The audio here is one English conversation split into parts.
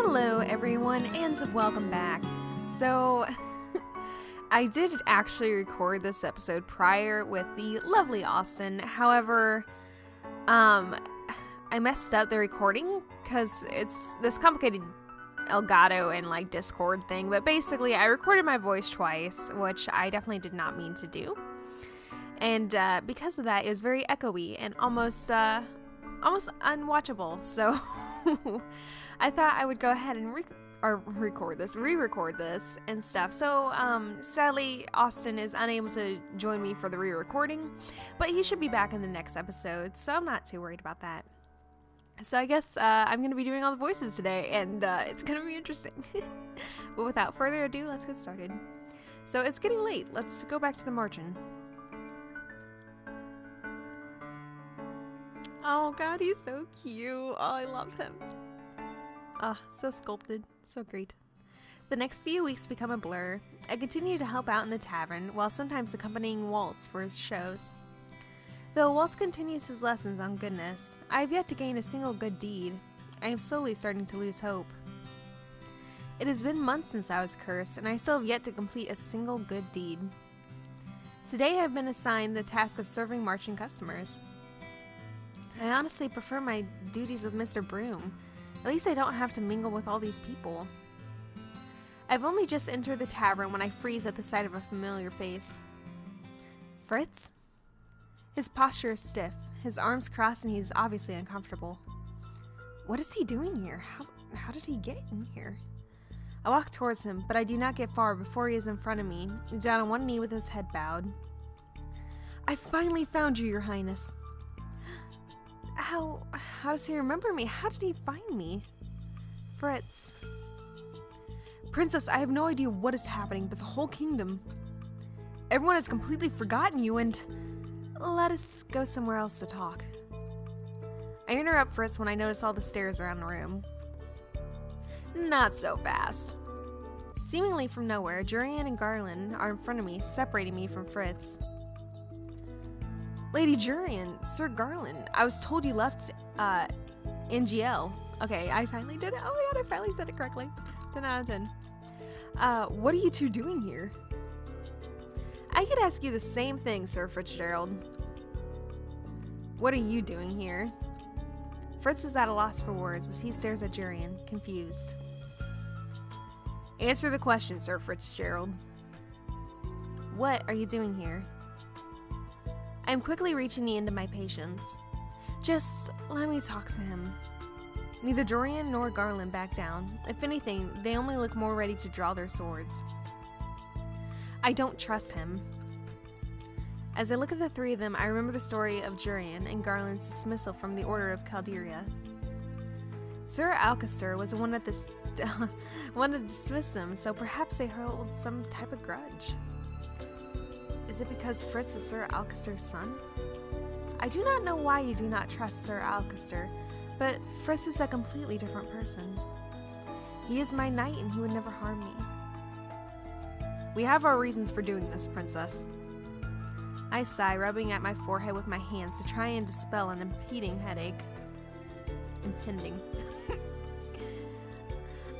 Hello everyone and welcome back. So I did actually record this episode prior with the lovely Austin. However, I messed up the recording because it's this complicated Elgato and like Discord thing, but basically I recorded my voice twice, which I definitely did not mean to do. And because of that, it was very echoey and almost unwatchable. So I thought I would go ahead and re-record this and stuff. So sadly, Austin is unable to join me for the re-recording, but he should be back in the next episode, so I'm not too worried about that. So I guess I'm going to be doing all the voices today, and it's going to be interesting. But without further ado, let's get started. So it's getting late. Let's go back to the margin. Oh god, he's so cute. Oh, I love him. Ah, so sculpted. So great. The next few weeks become a blur. I continue to help out in the tavern, while sometimes accompanying Waltz for his shows. Though Waltz continues his lessons on goodness, I have yet to gain a single good deed. I am slowly starting to lose hope. It has been months since I was cursed, and I still have yet to complete a single good deed. Today I have been assigned the task of serving marching customers. I honestly prefer my duties with Mr. Broom. At least I don't have to mingle with all these people. I've only just entered the tavern when I freeze at the sight of a familiar face. Fritz? His posture is stiff, his arms crossed, and he's obviously uncomfortable. What is he doing here? How did he get in here? I walk towards him, but I do not get far before he is in front of me, down on one knee with his head bowed. I finally found you, Your Highness. How does he remember me? How did he find me? Fritz. Princess, I have no idea what is happening, but the whole kingdom. Everyone has completely forgotten you, and let us go somewhere else to talk. I interrupt Fritz when I notice all the stares around the room. Not so fast. Seemingly from nowhere, Jurian and Garland are in front of me, separating me from Fritz. Lady Jurian, Sir Garland, I was told you left, NGL. Okay, I finally did it. Oh my god, I finally said it correctly. 10 out of 10. What are you two doing here? I could ask you the same thing, Sir Fitzgerald. What are you doing here? Fritz is at a loss for words as he stares at Jurian, confused. Answer the question, Sir Fitzgerald. What are you doing here? I am quickly reaching the end of my patience. Just let me talk to him. Neither Jurian nor Garland back down. If anything, they only look more ready to draw their swords. I don't trust him. As I look at the three of them, I remember the story of Jurian and Garland's dismissal from the Order of Calderia. Sir Alcester was the one to dismiss him, so perhaps they hold some type of grudge. Is it because Fritz is Sir Alcester's son? I do not know why you do not trust Sir Alcester, but Fritz is a completely different person. He is my knight and he would never harm me. We have our reasons for doing this, Princess. I sigh, rubbing at my forehead with my hands to try and dispel an impending headache. Impending.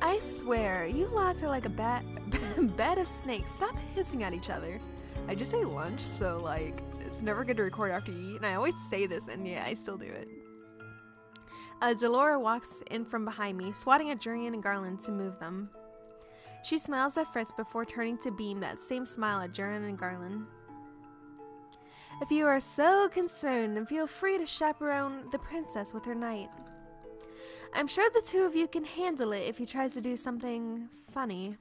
I swear, you lots are like a bed of snakes. Stop hissing at each other. I just ate lunch, so like, it's never good to record after you eat, and I always say this, and yeah, I still do it. Delora walks in from behind me, swatting at Jurian and Garland to move them. She smiles at Fritz before turning to beam that same smile at Jurian and Garland. If you are so concerned, then feel free to chaperone the princess with her knight. I'm sure the two of you can handle it if he tries to do something funny.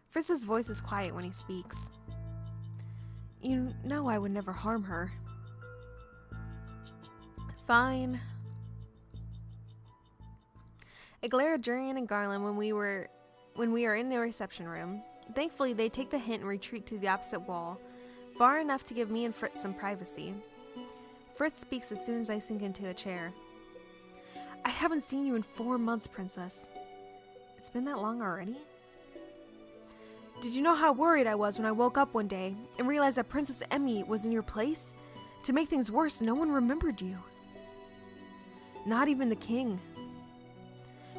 Fritz's voice is quiet when he speaks. You know I would never harm her. Fine. I glare at Jurian and Garland when we are in the reception room. Thankfully, they take the hint and retreat to the opposite wall, far enough to give me and Fritz some privacy. Fritz speaks as soon as I sink into a chair. I haven't seen you in 4 months, Princess. It's been that long already? Did you know how worried I was when I woke up one day and realized that Princess Emmy was in your place? To make things worse, no one remembered you. Not even the king.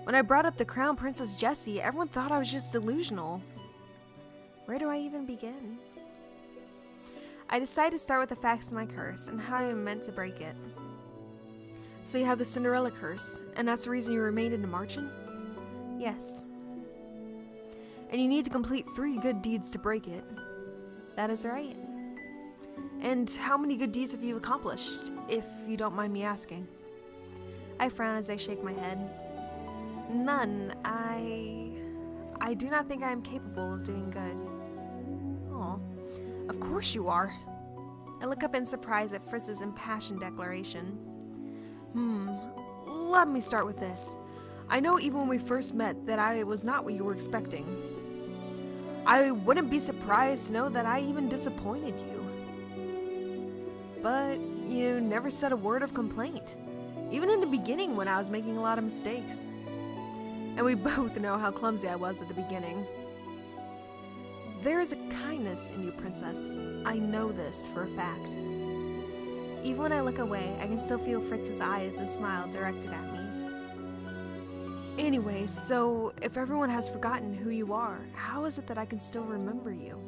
When I brought up the Crown Princess Jessie, everyone thought I was just delusional. Where do I even begin? I decide to start with the facts of my curse and how I am meant to break it. So you have the Cinderella curse, and that's the reason you remained in the Marchen? Yes. And you need to complete 3 good deeds to break it. That is right. And how many good deeds have you accomplished, if you don't mind me asking? I frown as I shake my head. None. I do not think I am capable of doing good. Oh, of course you are. I look up in surprise at Fritz's impassioned declaration. Let me start with this. I know even when we first met that I was not what you were expecting. I wouldn't be surprised to know that I even disappointed you. But you never said a word of complaint, even in the beginning when I was making a lot of mistakes. And we both know how clumsy I was at the beginning. There is a kindness in you, Princess. I know this for a fact. Even when I look away, I can still feel Fritz's eyes and smile directed at me. Anyway, so if everyone has forgotten who you are, how is it that I can still remember you?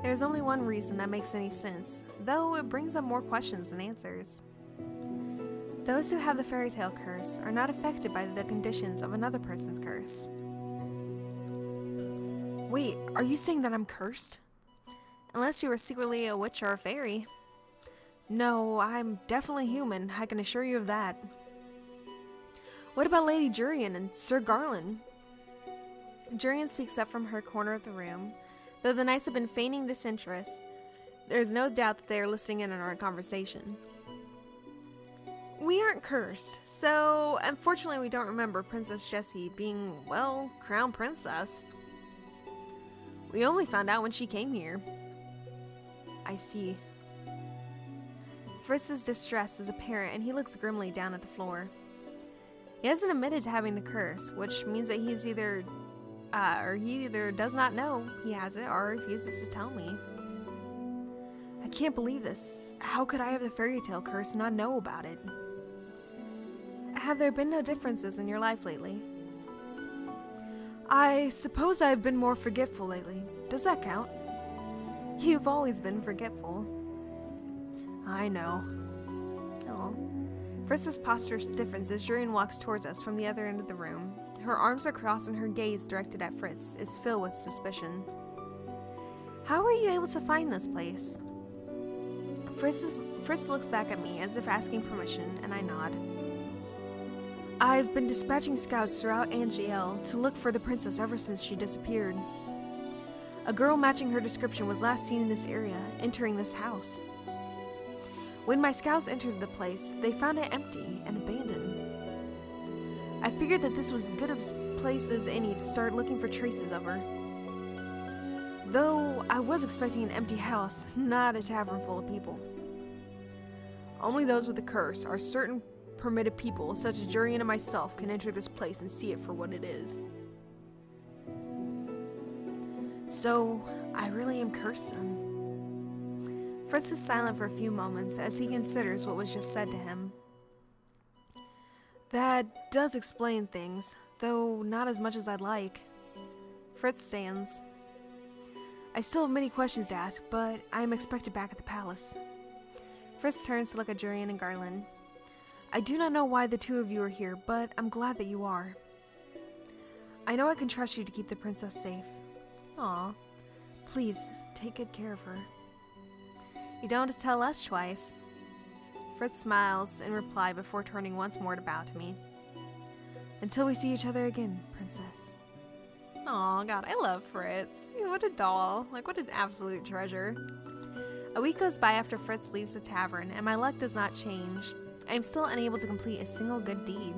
There's only one reason that makes any sense, though it brings up more questions than answers. Those who have the fairy tale curse are not affected by the conditions of another person's curse. Wait, are you saying that I'm cursed? Unless you are secretly a witch or a fairy. No, I'm definitely human, I can assure you of that. What about Lady Jurian and Sir Garland? Jurian speaks up from her corner of the room. Though the knights have been feigning disinterest, there is no doubt that they are listening in on our conversation. We aren't cursed, so unfortunately we don't remember Princess Jessie being, well, crown princess. We only found out when she came here. I see. Fritz's distress is apparent and he looks grimly down at the floor. He hasn't admitted to having the curse, which means that he either does not know he has it or refuses to tell me. I can't believe this. How could I have the fairy tale curse and not know about it? Have there been no differences in your life lately? I suppose I've been more forgetful lately. Does that count? You've always been forgetful. I know. Oh. Fritz's posture stiffens as Jurian walks towards us from the other end of the room. Her arms are crossed and her gaze directed at Fritz is filled with suspicion. How were you able to find this place? Fritz looks back at me as if asking permission, and I nod. I've been dispatching scouts throughout Angiel to look for the princess ever since she disappeared. A girl matching her description was last seen in this area, entering this house. When my scouts entered the place, they found it empty and abandoned. I figured that this was as good a place as any to start looking for traces of her. Though I was expecting an empty house, not a tavern full of people. Only those with a curse or certain permitted people, such as Jurian and myself, can enter this place and see it for what it is. So, I really am cursed then. Fritz is silent for a few moments as he considers what was just said to him. That does explain things, though not as much as I'd like. Fritz stands. I still have many questions to ask, but I am expected back at the palace. Fritz turns to look at Jurian and Garland. I do not know why the two of you are here, but I'm glad that you are. I know I can trust you to keep the princess safe. Aw. Please, take good care of her. You don't have to tell us twice. Fritz smiles in reply before turning once more to bow to me. Until we see each other again, princess. Aw, God, I love Fritz. What a doll. Like, what an absolute treasure. A week goes by after Fritz leaves the tavern, and my luck does not change. I am still unable to complete a single good deed.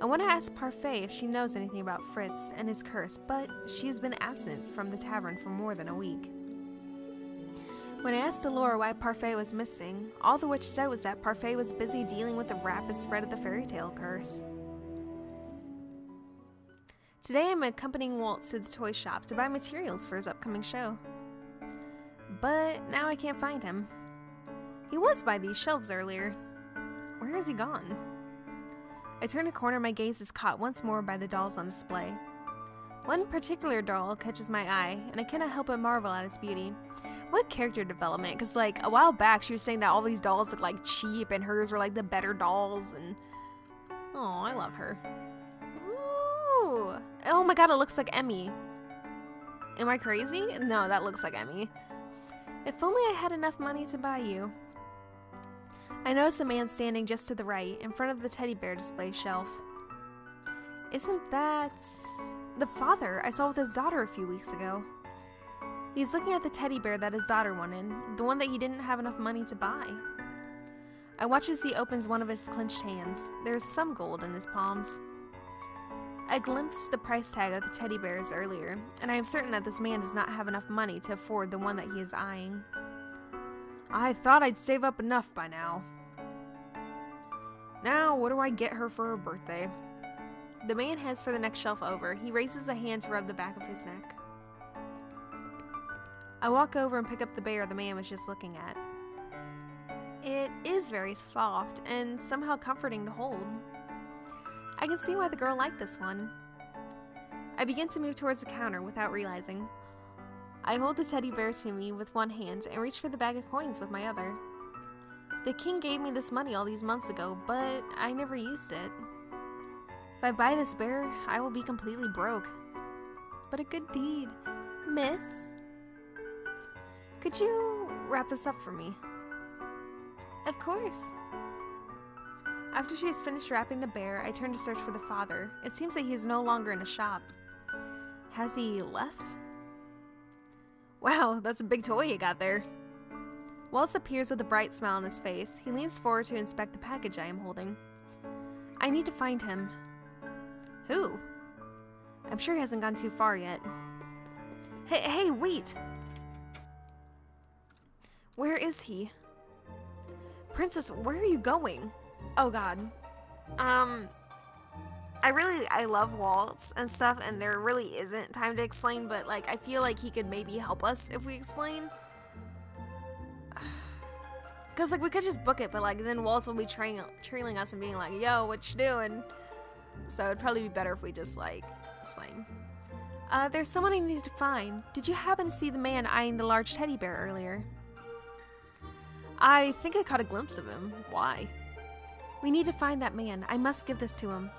I want to ask Parfait if she knows anything about Fritz and his curse, but she has been absent from the tavern for more than a week. When I asked Delore why Parfait was missing, all the witch said was that Parfait was busy dealing with the rapid spread of the fairy tale curse. Today I'm accompanying Walt to the toy shop to buy materials for his upcoming show. But now I can't find him. He was by these shelves earlier. Where has he gone? I turn a corner, my gaze is caught once more by the dolls on display. One particular doll catches my eye, and I cannot help but marvel at its beauty. What character development? Because, like, a while back she was saying that all these dolls look like cheap and hers were like the better dolls, and oh, I love her. Ooh. Oh my god, it looks like Emmy. Am I crazy? No, that looks like Emmy. If only I had enough money to buy you. I notice a man standing just to the right, in front of the teddy bear display shelf. Isn't that the father I saw with his daughter a few weeks ago? He's looking at the teddy bear that his daughter wanted, the one that he didn't have enough money to buy. I watch as he opens one of his clenched hands. There's some gold in his palms. I glimpsed the price tag of the teddy bears earlier, and I am certain that this man does not have enough money to afford the one that he is eyeing. I thought I'd save up enough by now. Now, what do I get her for her birthday? The man heads for the next shelf over. He raises a hand to rub the back of his neck. I walk over and pick up the bear the man was just looking at. It is very soft and somehow comforting to hold. I can see why the girl liked this one. I begin to move towards the counter without realizing. I hold the teddy bear to me with one hand and reach for the bag of coins with my other. The king gave me this money all these months ago, but I never used it. If I buy this bear, I will be completely broke. But a good deed, miss. Could you wrap this up for me? Of course. After she has finished wrapping the bear, I turn to search for the father. It seems that he is no longer in the shop. Has he left? Wow, that's a big toy you got there. Wallace appears with a bright smile on his face. He leans forward to inspect the package I am holding. I need to find him. Who? I'm sure he hasn't gone too far yet. Hey, wait! Where is he? Princess, where are you going? Oh god. I love Waltz and stuff, and there really isn't time to explain, but like I feel like he could maybe help us if we explain. Cause like we could just book it, but like then Waltz will be trailing us and being like, yo, what you doing? So it'd probably be better if we just like explain. There's someone I need to find. Did you happen to see the man eyeing the large teddy bear earlier? I think I caught a glimpse of him. Why? We need to find that man. I must give this to him.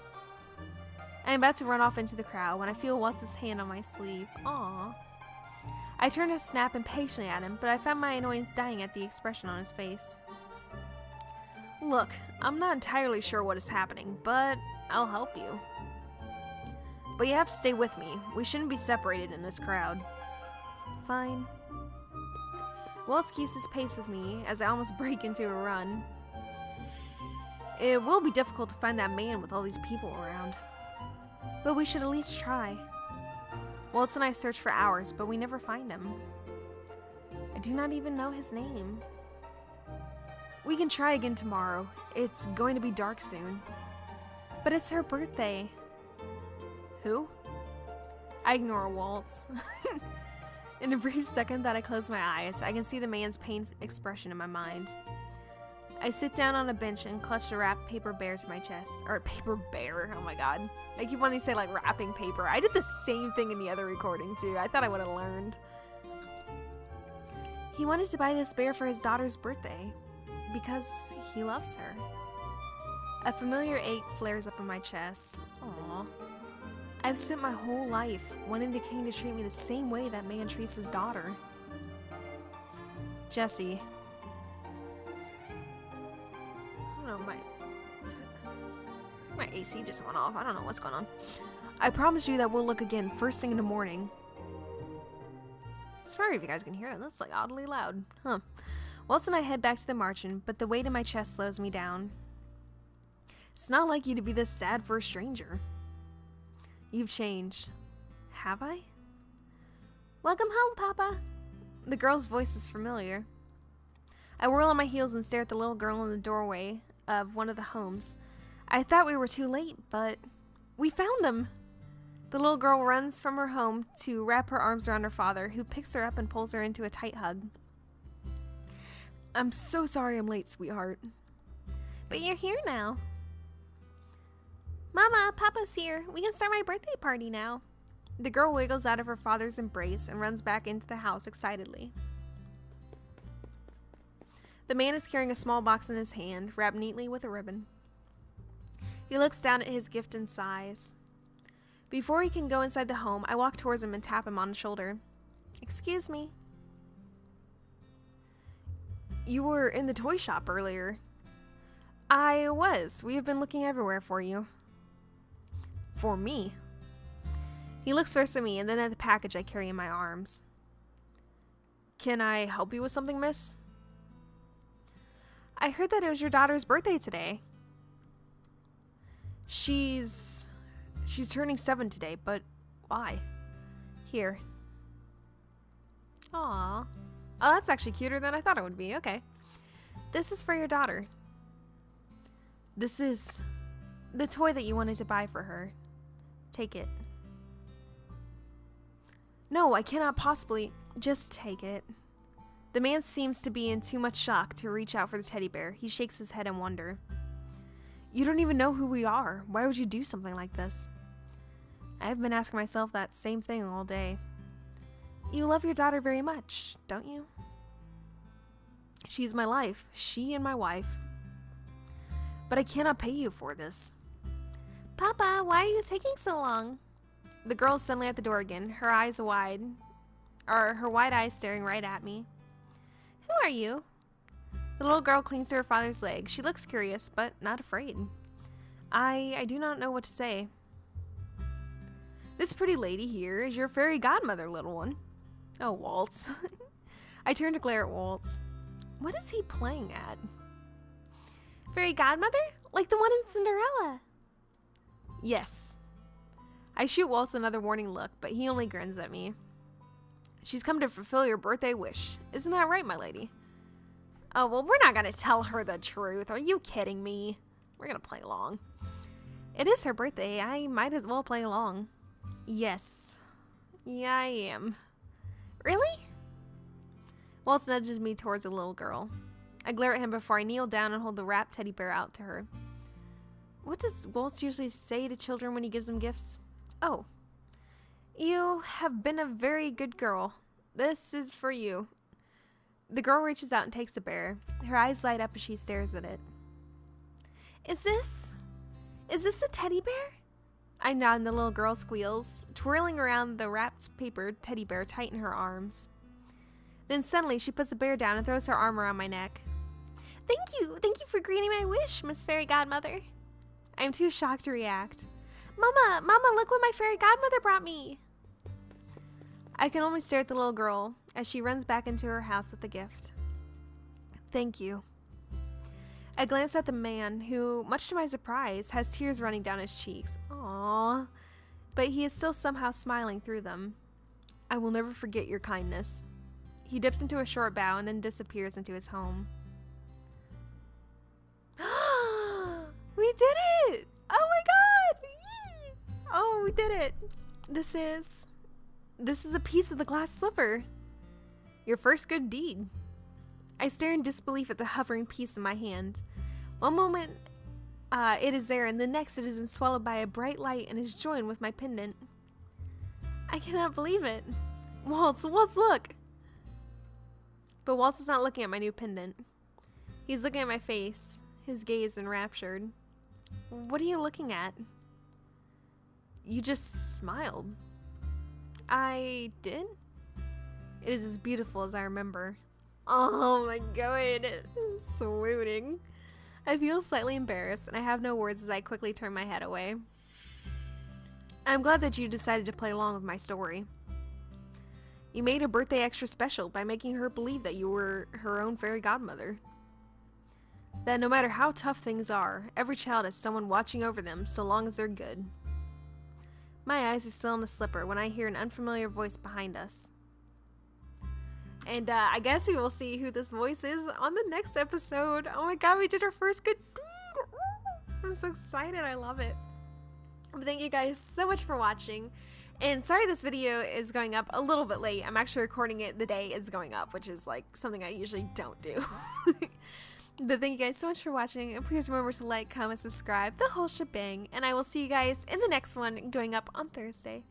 I'm about to run off into the crowd when I feel Waltz's hand on my sleeve. Aww. I turn to snap impatiently at him, but I found my annoyance dying at the expression on his face. Look, I'm not entirely sure what is happening, but I'll help you. But you have to stay with me. We shouldn't be separated in this crowd. Fine. Waltz keeps his pace with me as I almost break into a run. It will be difficult to find that man with all these people around. But we should at least try. Waltz and I search for hours, but we never find him. I do not even know his name. We can try again tomorrow. It's going to be dark soon. But it's her birthday. Who? I ignore Waltz. In a brief second that I close my eyes, I can see the man's pained expression in my mind. I sit down on a bench and clutch the wrapped paper bear to my chest. Or paper bear, oh my god. I keep wanting to say like wrapping paper. I did the same thing in the other recording too. I thought I would have learned. He wanted to buy this bear for his daughter's birthday. Because he loves her. A familiar ache flares up in my chest. Aww. I've spent my whole life wanting the king to treat me the same way that man treats his daughter. Jesse. I don't know, my AC just went off. I don't know what's going on. I promise you that we'll look again first thing in the morning. Sorry if you guys can hear it. That's like oddly loud. Huh. Waltz and I head back to the marching, but the weight in my chest slows me down. It's not like you to be this sad for a stranger. You've changed. Have I? Welcome home, Papa. The girl's voice is familiar. I whirl on my heels and stare at the little girl in the doorway of one of the homes. I thought we were too late, but we found them. The little girl runs from her home to wrap her arms around her father, who picks her up and pulls her into a tight hug. I'm so sorry I'm late, sweetheart. But you're here now. Mama, Papa's here. We can start my birthday party now. The girl wiggles out of her father's embrace and runs back into the house excitedly. The man is carrying a small box in his hand, wrapped neatly with a ribbon. He looks down at his gift and sighs. Before he can go inside the home, I walk towards him and tap him on the shoulder. Excuse me. You were in the toy shop earlier. I was. We have been looking everywhere for you. For me? He looks first at me and then at the package I carry in my arms. Can I help you with something, miss? I heard that it was your daughter's birthday today. She's turning 7 today, but why? Here. Aw. Oh, that's actually cuter than I thought it would be. Okay. This is for your daughter. This is the toy that you wanted to buy for her. Take it. No, I cannot possibly. Just take it. The man seems to be in too much shock to reach out for the teddy bear. He shakes his head in wonder. You don't even know who we are. Why would you do something like this? I've been asking myself that same thing all day. You love your daughter very much, don't you? She's my life. She and my wife. But I cannot pay you for this. Papa, why are you taking so long? The girl is suddenly at the door again, her wide eyes staring right at me. Who are you? The little girl clings to her father's leg. She looks curious, but not afraid. I do not know what to say. This pretty lady here is your fairy godmother, little one. Oh, Waltz. I turn to glare at Waltz. What is he playing at? Fairy godmother? Like the one in Cinderella? Yes. I shoot Waltz another warning look, but he only grins at me. She's come to fulfill your birthday wish. Isn't that right, my lady? Oh, well, we're not going to tell her the truth. Are you kidding me? We're going to play along. It is her birthday. I might as well play along. Yes. Yeah, I am. Really? Waltz nudges me towards the little girl. I glare at him before I kneel down and hold the wrapped teddy bear out to her. What does Waltz usually say to children when he gives them gifts? Oh. You have been a very good girl. This is for you. The girl reaches out and takes the bear. Her eyes light up as she stares at it. Is this a teddy bear? I nod and the little girl squeals, twirling around the wrapped paper teddy bear tight in her arms. Then suddenly she puts the bear down and throws her arm around my neck. Thank you for granting my wish, Miss Fairy Godmother. I am too shocked to react. Mama, look what my fairy godmother brought me. I can only stare at the little girl as she runs back into her house with the gift. Thank you. I glance at the man who, much to my surprise, has tears running down his cheeks. Aww. But he is still somehow smiling through them. I will never forget your kindness. He dips into a short bow and then disappears into his home. We did it! Oh my god! Yee! Oh, we did it! This is a piece of the glass slipper. Your first good deed. I stare in disbelief at the hovering piece in my hand. One moment, it is there, and the next it has been swallowed by a bright light and is joined with my pendant. I cannot believe it. Waltz, look! But Waltz is not looking at my new pendant. He's looking at my face, his gaze enraptured. What are you looking at? You just smiled. I did? It is as beautiful as I remember. Oh my god, swooning. I feel slightly embarrassed and I have no words as I quickly turn my head away. I'm glad that you decided to play along with my story. You made her birthday extra special by making her believe that you were her own fairy godmother. That no matter how tough things are, every child has someone watching over them so long as they're good. My eyes are still on the slipper when I hear an unfamiliar voice behind us. And I guess we will see who this voice is on the next episode. Oh my god, we did our first good deed! I'm so excited, I love it. But thank you guys so much for watching. And sorry this video is going up a little bit late. I'm actually recording it the day it's going up, which is like something I usually don't do. But thank you guys so much for watching, and please remember to like, comment, subscribe, the whole shebang, and I will see you guys in the next one going up on Thursday.